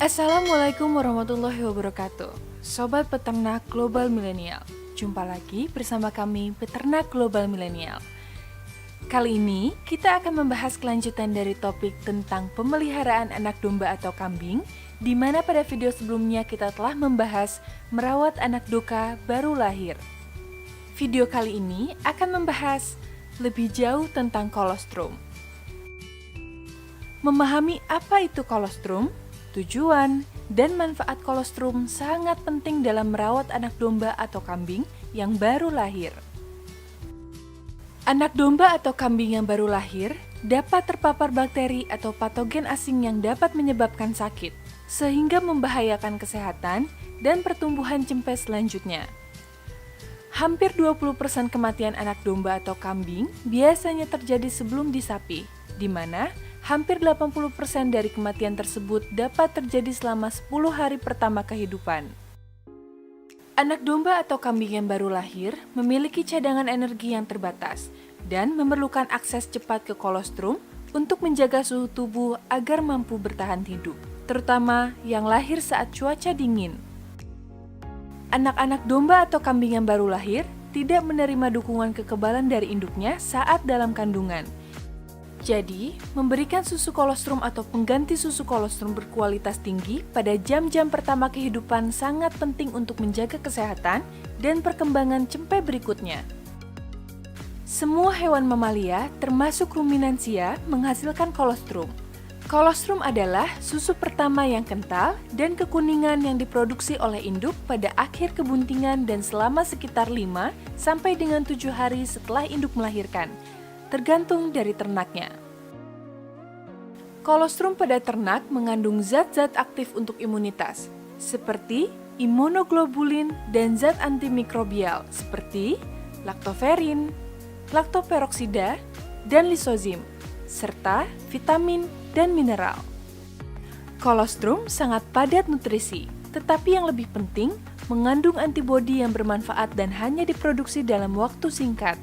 Assalamualaikum warahmatullahi wabarakatuh. Sobat Peternak Global Milenial, jumpa lagi bersama kami Peternak Global Milenial. Kali ini kita akan membahas kelanjutan dari topik tentang pemeliharaan anak domba atau kambing, di mana pada video sebelumnya kita telah membahas merawat anak doka baru lahir. Video kali ini akan membahas lebih jauh tentang kolostrum. Memahami apa itu kolostrum, tujuan, dan manfaat kolostrum sangat penting dalam merawat anak domba atau kambing yang baru lahir. Anak domba atau kambing yang baru lahir dapat terpapar bakteri atau patogen asing yang dapat menyebabkan sakit, sehingga membahayakan kesehatan dan pertumbuhan cempe selanjutnya. Hampir 20% kematian anak domba atau kambing biasanya terjadi sebelum disapi, di mana hampir 80% dari kematian tersebut dapat terjadi selama 10 hari pertama kehidupan. Anak domba atau kambing yang baru lahir memiliki cadangan energi yang terbatas dan memerlukan akses cepat ke kolostrum untuk menjaga suhu tubuh agar mampu bertahan hidup, terutama yang lahir saat cuaca dingin. Anak-anak domba atau kambing yang baru lahir tidak menerima dukungan kekebalan dari induknya saat dalam kandungan. Jadi, memberikan susu kolostrum atau pengganti susu kolostrum berkualitas tinggi pada jam-jam pertama kehidupan sangat penting untuk menjaga kesehatan dan perkembangan cempe berikutnya. Semua hewan mamalia, termasuk ruminansia, menghasilkan kolostrum. Kolostrum adalah susu pertama yang kental dan kekuningan yang diproduksi oleh induk pada akhir kebuntingan dan selama sekitar 5 sampai dengan 7 hari setelah induk melahirkan, tergantung dari ternaknya. Kolostrum pada ternak mengandung zat-zat aktif untuk imunitas, seperti imunoglobulin dan zat antimikrobial seperti laktoferin, laktoperoksida, dan lisozim, serta vitamin dan mineral. Kolostrum sangat padat nutrisi, tetapi yang lebih penting, mengandung antibodi yang bermanfaat dan hanya diproduksi dalam waktu singkat.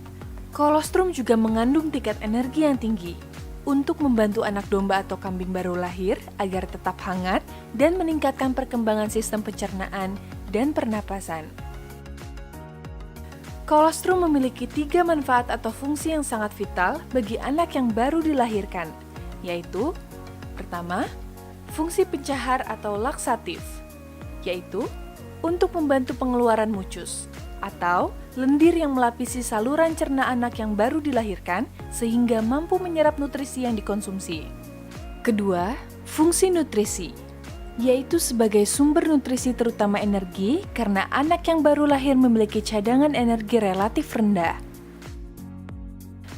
Kolostrum juga mengandung tingkat energi yang tinggi untuk membantu anak domba atau kambing baru lahir agar tetap hangat dan meningkatkan perkembangan sistem pencernaan dan pernapasan. Kolostrum memiliki 3 manfaat atau fungsi yang sangat vital bagi anak yang baru dilahirkan, yaitu pertama, fungsi pencahar atau laksatif, yaitu untuk membantu pengeluaran mucus atau lendir yang melapisi saluran cerna anak yang baru dilahirkan sehingga mampu menyerap nutrisi yang dikonsumsi. Kedua, fungsi nutrisi, yaitu sebagai sumber nutrisi terutama energi karena anak yang baru lahir memiliki cadangan energi relatif rendah.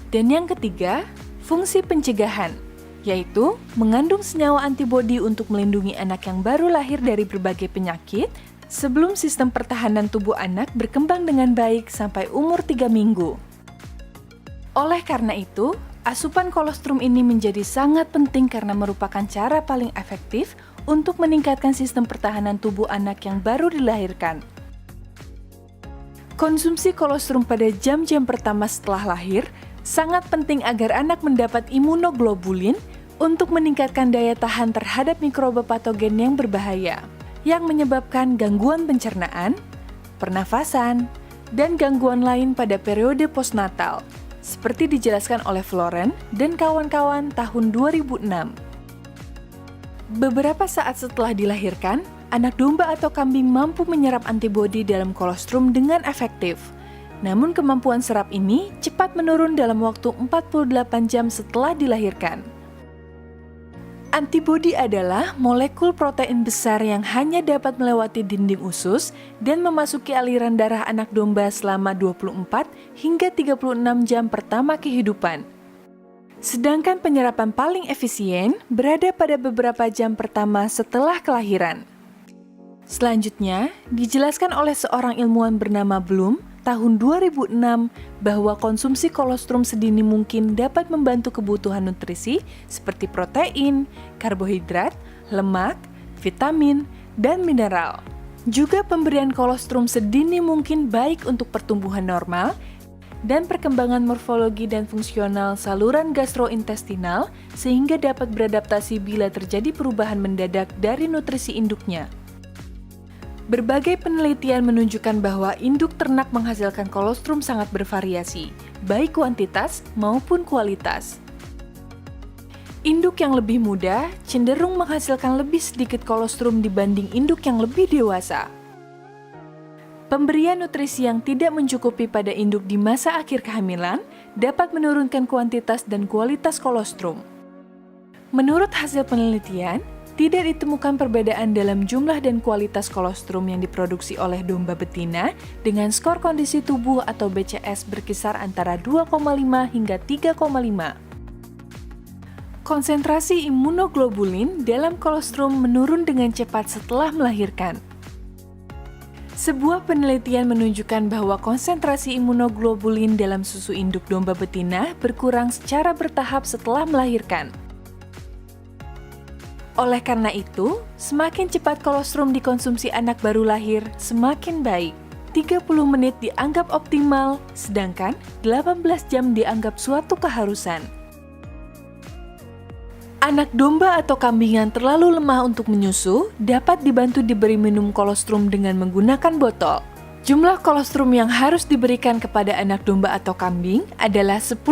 Dan yang ketiga, fungsi pencegahan, yaitu mengandung senyawa antibodi untuk melindungi anak yang baru lahir dari berbagai penyakit sebelum sistem pertahanan tubuh anak berkembang dengan baik sampai umur 3 minggu. Oleh karena itu, asupan kolostrum ini menjadi sangat penting karena merupakan cara paling efektif untuk meningkatkan sistem pertahanan tubuh anak yang baru dilahirkan. Konsumsi kolostrum pada jam-jam pertama setelah lahir sangat penting agar anak mendapat imunoglobulin untuk meningkatkan daya tahan terhadap mikroba patogen yang berbahaya, yang menyebabkan gangguan pencernaan, pernafasan, dan gangguan lain pada periode postnatal, seperti dijelaskan oleh Floren dan kawan-kawan tahun 2006. Beberapa saat setelah dilahirkan, anak domba atau kambing mampu menyerap antibodi dalam kolostrum dengan efektif. Namun kemampuan serap ini cepat menurun dalam waktu 48 jam setelah dilahirkan. Antibodi adalah molekul protein besar yang hanya dapat melewati dinding usus dan memasuki aliran darah anak domba selama 24 hingga 36 jam pertama kehidupan. Sedangkan penyerapan paling efisien berada pada beberapa jam pertama setelah kelahiran. Selanjutnya, dijelaskan oleh seorang ilmuwan bernama Bloom tahun 2006 bahwa konsumsi kolostrum sedini mungkin dapat membantu kebutuhan nutrisi seperti protein, karbohidrat, lemak, vitamin, dan mineral. Juga pemberian kolostrum sedini mungkin baik untuk pertumbuhan normal dan perkembangan morfologi dan fungsional saluran gastrointestinal sehingga dapat beradaptasi bila terjadi perubahan mendadak dari nutrisi induknya. Berbagai penelitian menunjukkan bahwa induk ternak menghasilkan kolostrum sangat bervariasi, baik kuantitas maupun kualitas. Induk yang lebih muda cenderung menghasilkan lebih sedikit kolostrum dibanding induk yang lebih dewasa. Pemberian nutrisi yang tidak mencukupi pada induk di masa akhir kehamilan dapat menurunkan kuantitas dan kualitas kolostrum. Menurut hasil penelitian, tidak ditemukan perbedaan dalam jumlah dan kualitas kolostrum yang diproduksi oleh domba betina dengan skor kondisi tubuh atau BCS berkisar antara 2,5 hingga 3,5. Konsentrasi imunoglobulin dalam kolostrum menurun dengan cepat setelah melahirkan. Sebuah penelitian menunjukkan bahwa konsentrasi imunoglobulin dalam susu induk domba betina berkurang secara bertahap setelah melahirkan. Oleh karena itu, semakin cepat kolostrum dikonsumsi anak baru lahir, semakin baik. 30 menit dianggap optimal, sedangkan 18 jam dianggap suatu keharusan. Anak domba atau kambing yang terlalu lemah untuk menyusu dapat dibantu diberi minum kolostrum dengan menggunakan botol. Jumlah kolostrum yang harus diberikan kepada anak domba atau kambing adalah 10%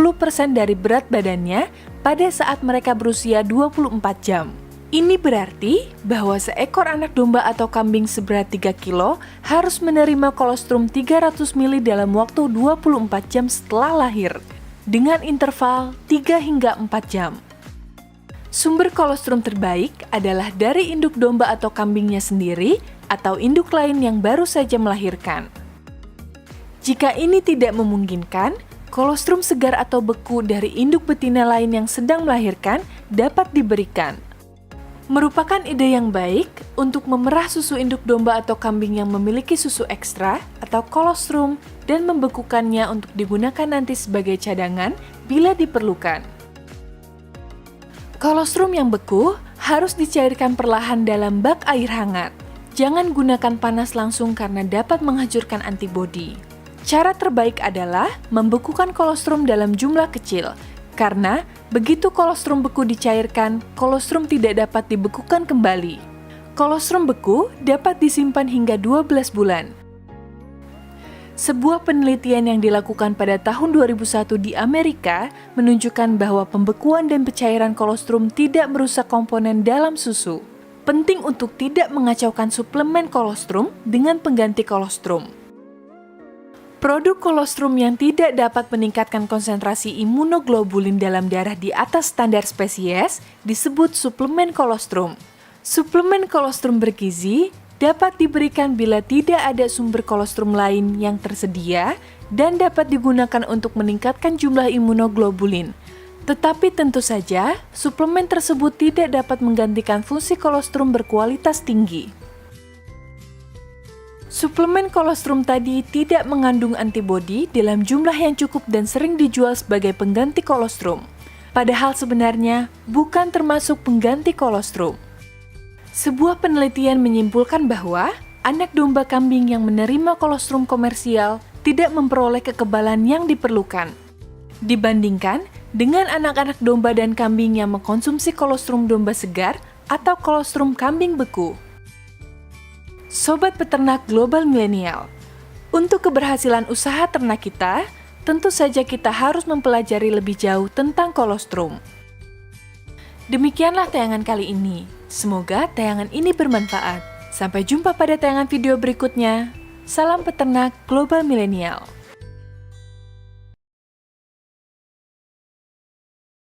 dari berat badannya pada saat mereka berusia 24 jam. Ini berarti bahwa seekor anak domba atau kambing seberat 3 kilo harus menerima kolostrum 300 ml dalam waktu 24 jam setelah lahir, dengan interval 3 hingga 4 jam. Sumber kolostrum terbaik adalah dari induk domba atau kambingnya sendiri atau induk lain yang baru saja melahirkan. Jika ini tidak memungkinkan, kolostrum segar atau beku dari induk betina lain yang sedang melahirkan dapat diberikan. Merupakan ide yang baik untuk memerah susu induk domba atau kambing yang memiliki susu ekstra atau kolostrum dan membekukannya untuk digunakan nanti sebagai cadangan bila diperlukan. Kolostrum yang beku harus dicairkan perlahan dalam bak air hangat. Jangan gunakan panas langsung karena dapat menghancurkan antibodi. Cara terbaik adalah membekukan kolostrum dalam jumlah kecil, karena begitu kolostrum beku dicairkan, kolostrum tidak dapat dibekukan kembali. Kolostrum beku dapat disimpan hingga 12 bulan. Sebuah penelitian yang dilakukan pada tahun 2001 di Amerika menunjukkan bahwa pembekuan dan pencairan kolostrum tidak merusak komponen dalam susu. Penting untuk tidak mengacaukan suplemen kolostrum dengan pengganti kolostrum. Produk kolostrum yang tidak dapat meningkatkan konsentrasi imunoglobulin dalam darah di atas standar spesies disebut suplemen kolostrum. Suplemen kolostrum bergizi dapat diberikan bila tidak ada sumber kolostrum lain yang tersedia dan dapat digunakan untuk meningkatkan jumlah imunoglobulin. Tetapi tentu saja, suplemen tersebut tidak dapat menggantikan fungsi kolostrum berkualitas tinggi. Suplemen kolostrum tadi tidak mengandung antibodi dalam jumlah yang cukup dan sering dijual sebagai pengganti kolostrum. Padahal sebenarnya bukan termasuk pengganti kolostrum. Sebuah penelitian menyimpulkan bahwa anak domba kambing yang menerima kolostrum komersial tidak memperoleh kekebalan yang diperlukan, dibandingkan dengan anak-anak domba dan kambing yang mengkonsumsi kolostrum domba segar atau kolostrum kambing beku. Sobat peternak global milenial, untuk keberhasilan usaha ternak kita, tentu saja kita harus mempelajari lebih jauh tentang kolostrum. Demikianlah tayangan kali ini. Semoga tayangan ini bermanfaat. Sampai jumpa pada tayangan video berikutnya. Salam peternak global milenial.